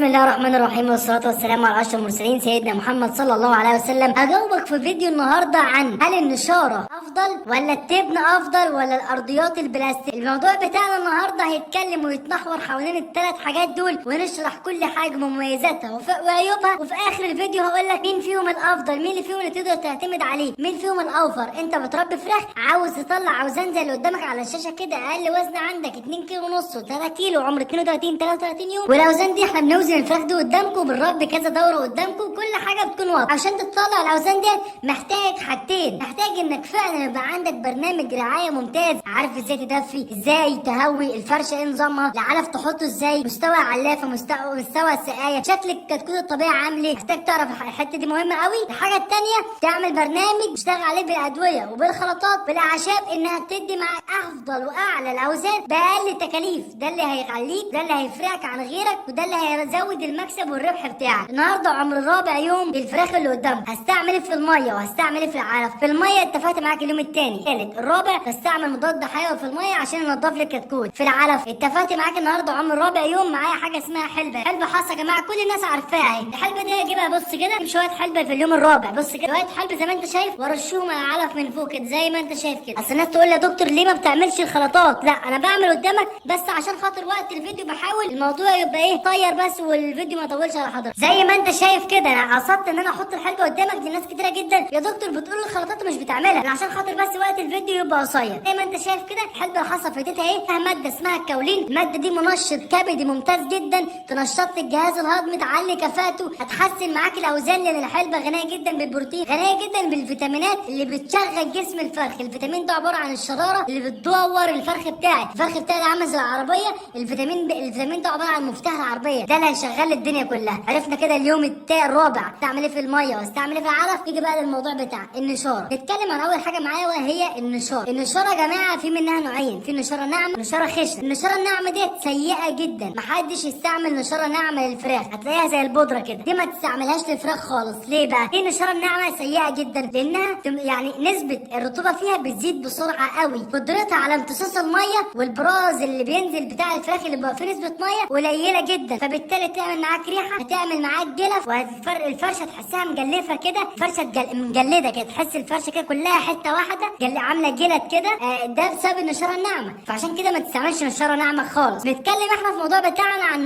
بسم الله الرحمن الرحيم والصلاة والسلام على أشرف المرسلين سيدنا محمد صلى الله عليه وسلم. هجاوبك في فيديو النهاردة عن هل النشارة أفضل ولا التبن أفضل ولا الأرضيات البلاستيك. الموضوع بتاعنا النهاردة هيتكلم ويتمحور حوالين الثلاث حاجات دول، ونشرح كل حاجة مميزاتها وعيوبها، وفي آخر الفيديو هقولك مين فيهم الأفضل، مين اللي فيهم اللي تقدر تعتمد عليه، مين فيهم الأوفر. أنت بتربي فراخ عاوز تطلع أوزان زي اللي قدامك على الشاشة كده، أقل وزن عندك 2 كيلو ونص و3 كيلو، عمر 32 33 يوم، والأوزان دي احنا بنوزن الفراخ دي قدامكم بالرب كذا دوره قدامكم، كل حاجه بتكون واضحه. عشان تطلع الاوزان ديت محتاج حاجتين، محتاج انك فعلا يبقى عندك برنامج رعايه ممتاز، عارف ازاي تدفي، ازاي تهوي الفرشه، ايه نظامها، العلف تحطه ازاي، مستوى علافه، مستوى السقايه، شكل الكتكوت الطبيعي عامل ايه، محتاج تعرف الحته دي مهمه قوي. الحاجه الثانيه تعمل برنامج تشتغل عليه بالادويه وبالخلطات بالاعشاب، انها تدي معاك افضل واعلى الاوزان باقل تكاليف. ده اللي هيخليك، ده اللي هيفرقك عن غيرك، وده اللي هيزود المكسب والربح بتاعك. النهارده عمر رابع يوم بالفراخ اللي قدامك، هستعمل في الميه وهستعمل في العلف. في الميه اتفقت معاك اليوم الثاني الثالث الرابع بستعمل مضاد حيوي في الميه عشان انضف لك الكتكوت. في العلف اتفقت معاك النهارده عمر رابع يوم معايا حاجه اسمها حلبه خاصه يا جماعه، كل الناس عارفاها اهي. الحلبه دي اجيبها، بص كده، اجيب شويه حلبه في اليوم الرابع، بص كده شويه حلبه زي ما انت شايف، وارشهم على العلف من فوق كده زي ما انت شايف كده. اصل الناس تقول لي يا دكتور ليه ما بتعملش الخلطات؟ لا انا بعمل قدامك، بس عشان خاطر وقت الفيديو بحاول الموضوع يبقى ايه طير بس، والفيديو ما يطولش على حضرتك. زي ما انت شايف كده انا قصدت ان انا احط الحلبه قدامك دي. ناس كتيره جدا يا دكتور بتقول الخلطات مش بتعملها، عشان خاطر بس وقت الفيديو يبقى قصير. زي ما انت شايف كده الحلبه الخاصه فايدتها ايه؟ فيها ماده اسمها الكاولين. الماده دي منشط كبدي ممتاز جدا، تنشط الجهاز الهضمي، تعلي كفاءته، هتحسن معاك الاوزان، لان الحلبه غنيه جدا بالبروتين، غنيه جدا بالفيتامينات اللي بتشغل جسم الفرخ. الفيتامين ده عباره عن الشراره اللي بتدور الفرخ بتاعك. الفرخ بتاعي عامل زي العربيه، الفيتامين ده عباره عن مفتاح العربيه، ده اللي هيشغل الدنيا كلها. عرفنا كده اليوم الرابع استعمل ايه في الميه واستعمل ايه في العلف. نيجي بقى للموضوع بتاع النشاره. نتكلم عن اول حاجه معايا وهي النشاره. النشاره يا جماعه في منها نوعين، في نشاره ناعمه ونشاره خشنه. النشاره الناعمه ديت سيئه جدا، محدش يستعمل نشاره ناعمه للفراخ، هتلاقيها زي البودره كده، دي ما تستعملهاش للفراخ خالص. ليه بقى؟ ليه النشاره الناعمه سيئه جدا؟ لانها يعني نسبه الرطوبه فيها بتزيد بسرعه قوي، قدرتها على امتصاص الميه والبراز اللي بينزل بتاع الفراخ اللي بقى فيه نسبه ميه قليله جدا، فبالتالي تعمل معاك ريحه، هتعمل معاك جلف، وهتفرق الفرشه تحسها مجلفه كده، فرشه مجلده كده، تحس الفرشه كده كلها حته واحده عامله جلد كده. ده بسبب النشاره الناعمه، فعشان كده ما تستعملش نشاره ناعمه خالص. نتكلم احنا في الموضوع بتاعنا عن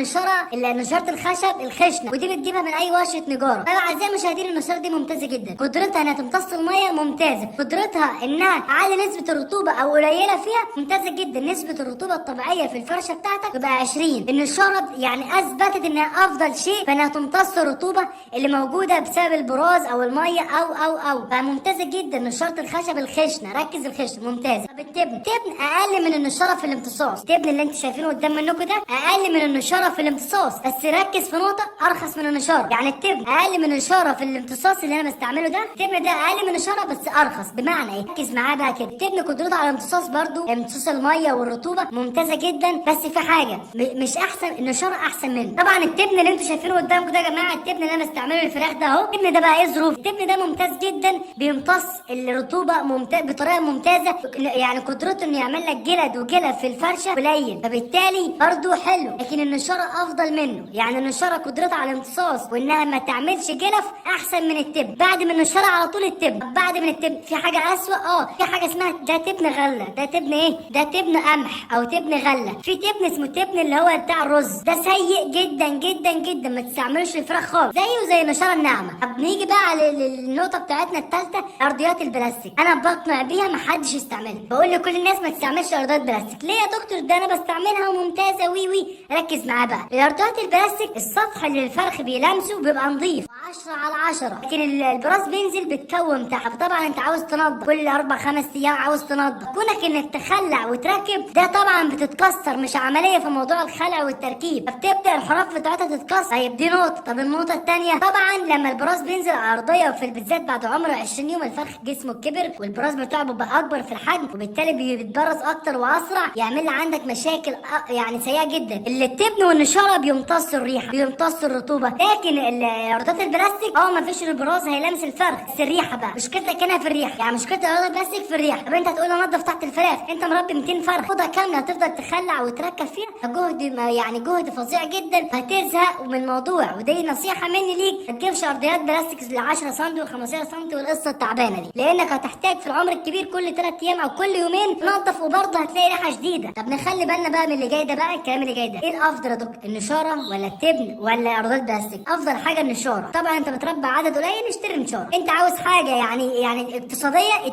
نشاره الخشب الخشنه، ودي بتجيبها من اي ورشه نجاره. طيب اعزائي المشاهدين النشاره دي ممتازه جدا، قدرتها انها تمتص الميه ممتازه، قدرتها انها تعلي نسبه الرطوبه او قليله فيها ممتازه جدا. نسبه الرطوبه الطبيعيه في الفرشه بتاعتك تبقى 20. النشاره يعني اثبتت انها افضل شيء، فانها تمتص الرطوبه اللي موجوده بسبب البراز او الميه او فممتازه جدا نشاره الخشب الخشنه. ركز الخشن ممتازه. طب التبن اقل من النشاره في الامتصاص. التبن اللي انتوا شايفينه قدام منكم ده اقل من النشاره في الامتصاص، بس ركز في نقطه، ارخص من النشاره. يعني التبن اقل من النشاره في الامتصاص اللي انا بستعمله ده، التبن ده اقل من النشاره بس ارخص. بمعنى ايه؟ ركز معاه بقى كده. التبن قدرته على الامتصاص برضو، امتصاص الميه والرطوبه ممتازه جدا، بس في حاجه مش احسن، النشاره احسن منه. طبعا التبن اللي انتوا شايفينه قدامكم ده يا جماعه، التبن اللي انا بستعمله للفراخ ده اهو. التبن ده بقى ايه ظروف؟ التبن ده ممتاز جدا، بيمتص الرطوبه بطريقه ممتازه، يعني قدرته انه يعمل لك جلد وجلف في الفرشه قليل، فبالتالي برضو حلو. لكن النشاره افضل منه، يعني النشاره قدرتها على الامتصاص وانها ما تعملش جلف احسن من التبن. بعد من النشاره على طول التبن. بعد من التبن في حاجه اسوأ، في حاجه اسمها ده تبن غله. ده تبن ايه؟ ده تبن قمح او تبن غله. في تبن اسمه تبن اللي هو بتاع الرز، ده سيء جدا جدا جدا، ما تستعملوش للفراخ خالص، زيه زي النشاره الناعمه. طب نيجي بقى للنقطه بتاعتنا الثالثه، ارضيات البلاستيك. انا بقنع بيها ما حدش يستعملها، بقول لكل الناس ما تستعملش ارضيات بلاستيك. ليه يا دكتور؟ ده انا بستعملها وممتازه وي. ركز معاه بقى. الارضيات البلاستيك السطح اللي الفرخ بيلامسه بيبقى نظيف 10 على 10، لكن البراز بينزل بتكوم تحت. طبعا انت عاوز تنضف كل 4-5 ايام، عاوز تنضف. كونك انك تخلع وتركب ده طبعا بتتكسر، مش عمليه في موضوع الخلع والتركيب، فبتبدا الحرف بتاعتها تتكسر. طيب دي نقطه. طب النقطه الثانيه، طبعا لما البراز بينزل على ارضيه، وفي بالذات بعد عمر 20 يوم الفرخ جسمه كبر والبراز بتاعه بيبقى اكبر في الحجم، وبالتالي بيتبرز اكتر واسرع، يعمل عندك مشاكل يعني سيئه جدا. اللي التبن والنشاره بيمتصوا الريحه، بيمتصوا الرطوبه، لكن الارضيات البلاستيك مفيش البراز هيلمس الفرخ، بس الريحه بقى مشكلتك هنا في الريحه، يعني مشكله الاراضي البلاستيك في الريحه. طب انت هتقول انضف تحت الفراخ، انت مربي 200 فرخ اوضه كامله هتفضل تخلع وتركب فيها، جهد يعني جهد فظيع جدا، هتزهق من الموضوع. ودي نصيحه مني ليك، ما تجيبش ارضيات بلاستيك ل 10 سم و15 سم والقصه التعبانه دي، لانك هتحتاج في العمر الكبير كل 3 ايام او كل يومين تنظف، وبرضه هتلاقي ريحه شديده. طب نخلي بالنا بقى من اللي جاي ده، بقى الكلام اللي جاي ده، ايه الافضل يا دكتور؟ النشاره ولا التبن ولا ارضيات بلاستيك؟ افضل حاجه النشاره. طبعا انت بتربى عدد قليل اشتري نشاره. انت عاوز حاجه يعني اقتصاديه،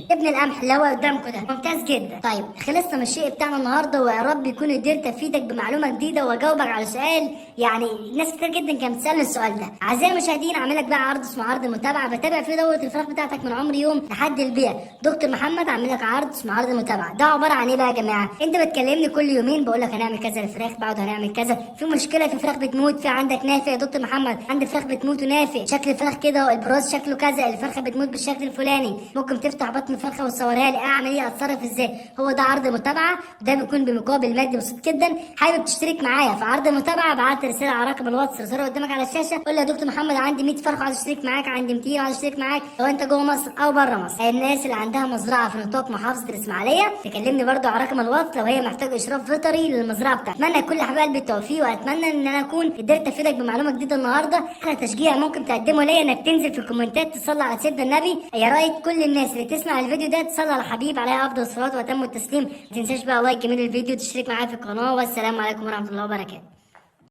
تبن القمح اللي هو قدامكم ده ممتاز جدا. طيب خلصنا من الشيء بتاعنا النهارده، ويا رب يكون قدرت افيدك بمعلومه جديده واجاوبك على سؤال، يعني ناس كتير جدا كانت بتسالني السؤال ده. اعزائي المشاهدين، عامل لك بقى عرض اسمه عرض المتابعه، بتابع فيه دوره الفراخ بتاعتك من عمر يوم لحد البيع. دكتور محمد عامل لك عرض اسمه عرض المتابعه، ده عباره عن ايه بقى يا جماعه؟ انت بتكلمني كل يومين بقول لك هنعمل كذا للفراخ، بعد هنعمل كذا، في مشكله في فراخ بتموت، في عندك نافع يا دكتور محمد، عندي فراخ بتموت ونافع، شكل الفراخ كده والبراز شكله كذا، الفرخه بتموت بالشكل الفلاني، ممكن تفتح بطن الفرخه وتصورها لي، اعمل ايه، اتصرف ازاي؟ هو ده عرض متابعه، وده بيكون بمقابل مادي بسيط جدا. حابب تشترك معايا في عرض المتابعه؟ ابعت رساله على رقم الواتس رساله قدامك على الشاشه، قول لي يا دكتور محمد عندي 100 فرخه عايز اشترك معاك، عندي 200 عايز اشترك معاك، لو انت جوه مصر او بره مصر. الناس اللي عندها مزرعه في نطاق محافظه الاسماعيليه تكلمني برده على رقم الواتس لو هي محتاجه اشراف فطري للمزرعه بتاعتها. اتمنى كل حبايبي بالتوفيق، واتمنى ان انا اكون قدرت افيدك بمعلومه جديده النهارده. احلى تشجيع ممكن تقدمه ليا انك تنزل في الكومنتات تصلي على سيدنا النبي. يا ريت كل الناس اللي تسمع الفيديو ده تصلي على حبيب عليه افضل الصلاه واتم التسليم. ما تنساش بقى لايك جميل الفيديو، تشترك معايا في القناه، والسلام عليكم ورحمه الله وبركاته.